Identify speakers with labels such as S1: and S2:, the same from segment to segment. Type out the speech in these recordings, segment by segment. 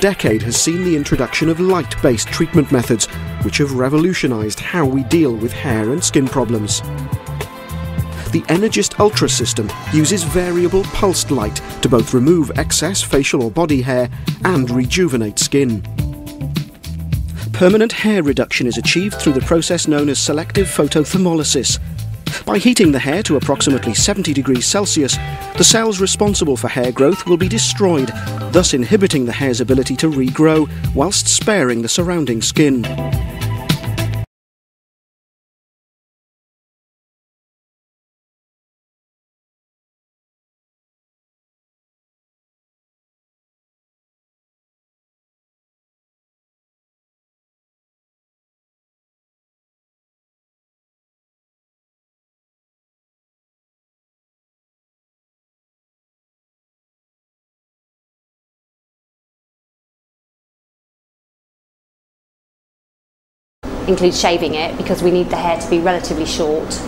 S1: decade has seen the introduction of light-based treatment methods, which have revolutionised how we deal with hair and skin problems. The Energist Ultra system uses variable pulsed light to both remove excess facial or body hair and rejuvenate skin. Permanent hair reduction is achieved through the process known as selective photothermolysis. By heating the hair to approximately 70 degrees Celsius, the cells responsible for hair growth will be destroyed, thus inhibiting the hair's ability to regrow whilst sparing the surrounding skin.
S2: Includes shaving it because we need the hair to be relatively short.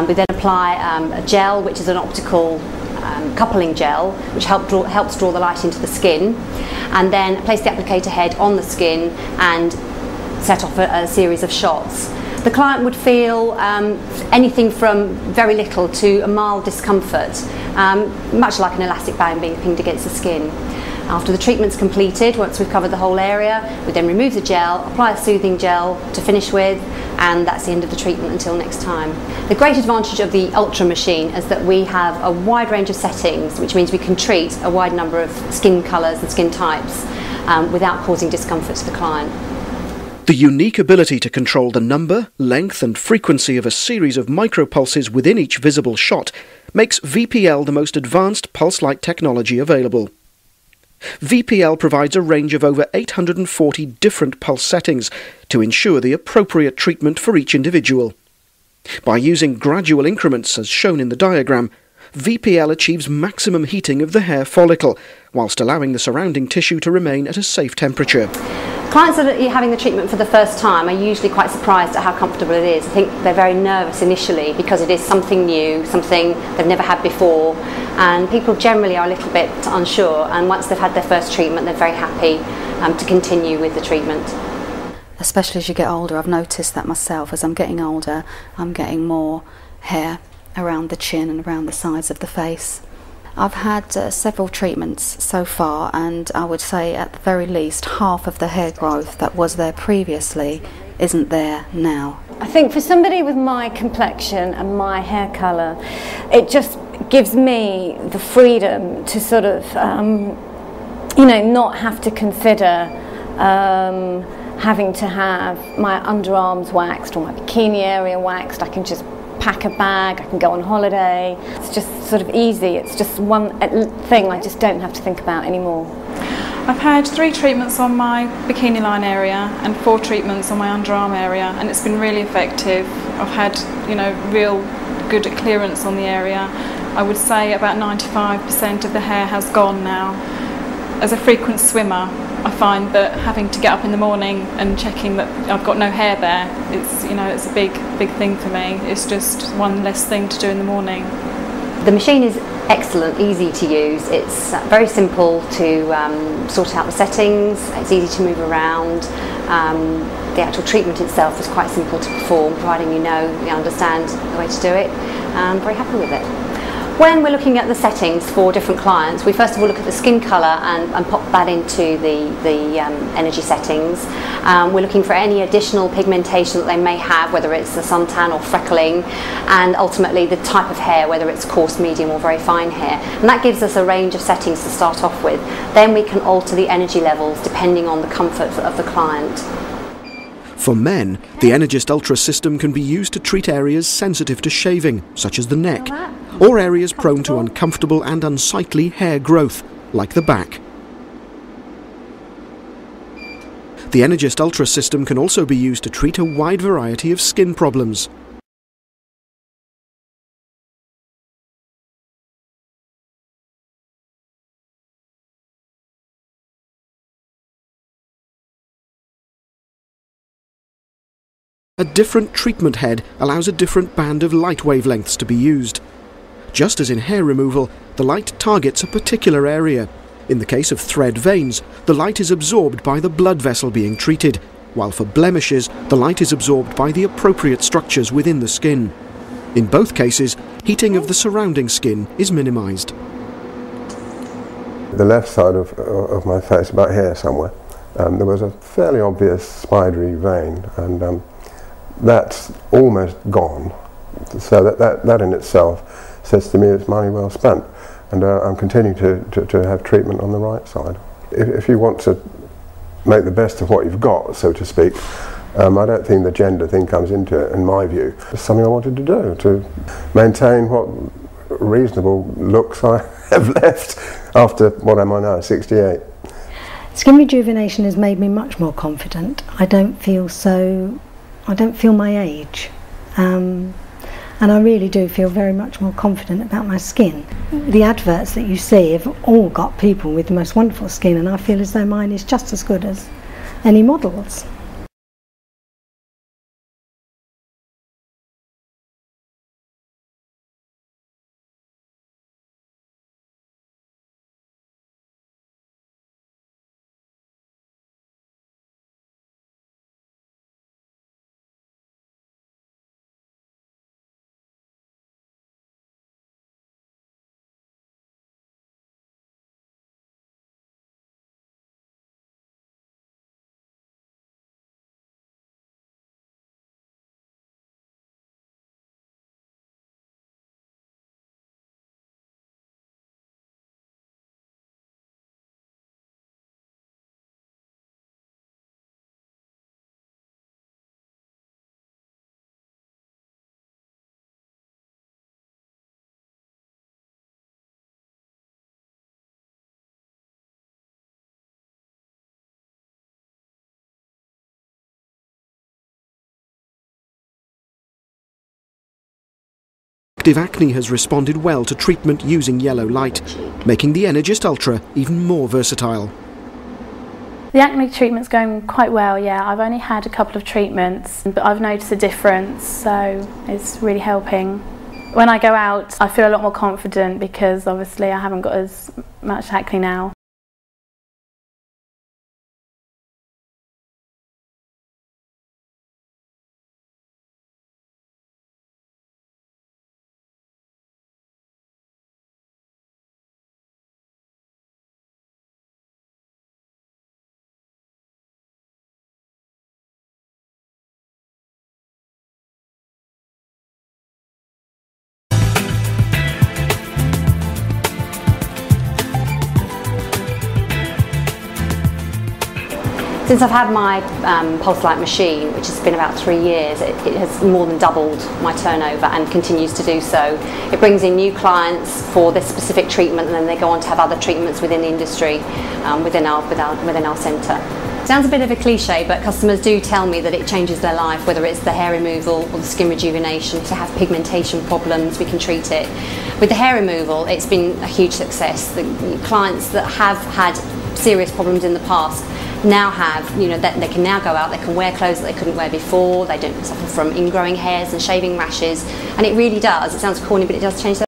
S2: We then apply a gel, which is an optical coupling gel, which helps draw the light into the skin, and then place the applicator head on the skin and set off a series of shots. The client would feel anything from very little to a mild discomfort, much like an elastic band being pinned against the skin. After the treatment's completed, once we've covered the whole area, we then remove the gel, apply a soothing gel to finish with, and that's the end of the treatment until next time. The great advantage of the Ultra machine is that we have a wide range of settings, which means we can treat a wide number of skin colours and skin types without causing discomfort to the client.
S1: The unique ability to control the number, length and frequency of a series of micropulses within each visible shot makes VPL the most advanced pulse light technology available. VPL provides a range of over 840 different pulse settings to ensure the appropriate treatment for each individual. By using gradual increments as shown in the diagram, VPL achieves maximum heating of the hair follicle, whilst allowing the surrounding tissue to remain at a safe temperature.
S2: Clients that are having the treatment for the first time are usually quite surprised at how comfortable it is. I think they're very nervous initially because it is something new, something they've never had before, and people generally are a little bit unsure, and once they've had their first treatment they're very happy to continue with the treatment.
S3: Especially as you get older, I've noticed that myself. As I'm getting older, I'm getting more hair around the chin and around the sides of the face. I've had several treatments so far, and I would say at the very least half of the hair growth that was there previously isn't there now.
S4: I think for somebody with my complexion and my hair colour, it just gives me the freedom to sort of, not have to consider having to have my underarms waxed or my bikini area waxed. I can just pack a bag, I can go on holiday. It's just sort of easy. It's just one thing I just don't have to think about anymore.
S5: I've had 3 treatments on my bikini line area and 4 treatments on my underarm area, and it's been really effective. I've had, real good clearance on the area. I would say about 95% of the hair has gone now. As a frequent swimmer, I find that having to get up in the morning and checking that I've got no hair there, it's a big thing for me. It's just one less thing to do in the morning.
S2: The machine is excellent, easy to use. It's very simple to sort out the settings. It's easy to move around. The actual treatment itself is quite simple to perform, providing you understand the way to do it. I'm very happy with it. When we're looking at the settings for different clients, we first of all look at the skin colour and pop that into the energy settings. We're looking for any additional pigmentation that they may have, whether it's a suntan or freckling, and ultimately the type of hair, whether it's coarse, medium or very fine hair. And that gives us a range of settings to start off with. Then we can alter the energy levels depending on the comfort of the client.
S1: For men, the Energist Ultra system can be used to treat areas sensitive to shaving, such as the neck, or areas prone to uncomfortable and unsightly hair growth, like the back. The Energist Ultra system can also be used to treat a wide variety of skin problems. A different treatment head allows a different band of light wavelengths to be used. Just as in hair removal, the light targets a particular area, In the case of thread veins, the light is absorbed by the blood vessel being treated, while for blemishes, the light is absorbed by the appropriate structures within the skin. In both cases, heating of the surrounding skin is minimised.
S6: The left side of my face, about here somewhere, there was a fairly obvious spidery vein, and that's almost gone. So that in itself says to me it's money well spent, and I'm continuing to have treatment on the right side. If you want to make the best of what you've got, so to speak, I don't think the gender thing comes into it, in my view. It's something I wanted to do, to maintain what reasonable looks I have left after, what am I now, 68.
S7: Skin rejuvenation has made me much more confident. I don't feel my age. And I really do feel very much more confident about my skin. The adverts that you see have all got people with the most wonderful skin, and I feel as though mine is just as good as any models.
S1: Active Acne has responded well to treatment using yellow light, making the Energist Ultra even more versatile.
S8: The acne treatment's going quite well, yeah. I've only had a couple of treatments, but I've noticed a difference, so it's really helping. When I go out, I feel a lot more confident because obviously I haven't got as much acne now.
S2: Since I've had my pulse light machine, which has been about 3 years, it has more than doubled my turnover and continues to do so. It brings in new clients for this specific treatment, and then they go on to have other treatments within the industry, within our centre. Sounds a bit of a cliche, but customers do tell me that it changes their life, whether it's the hair removal or the skin rejuvenation. If they have pigmentation problems, we can treat it. With the hair removal, it's been a huge success. The clients that have had serious problems in the past now have, they can now go out, they can wear clothes that they couldn't wear before, they don't suffer from ingrowing hairs and shaving rashes, and it really does, it sounds corny, but it does change their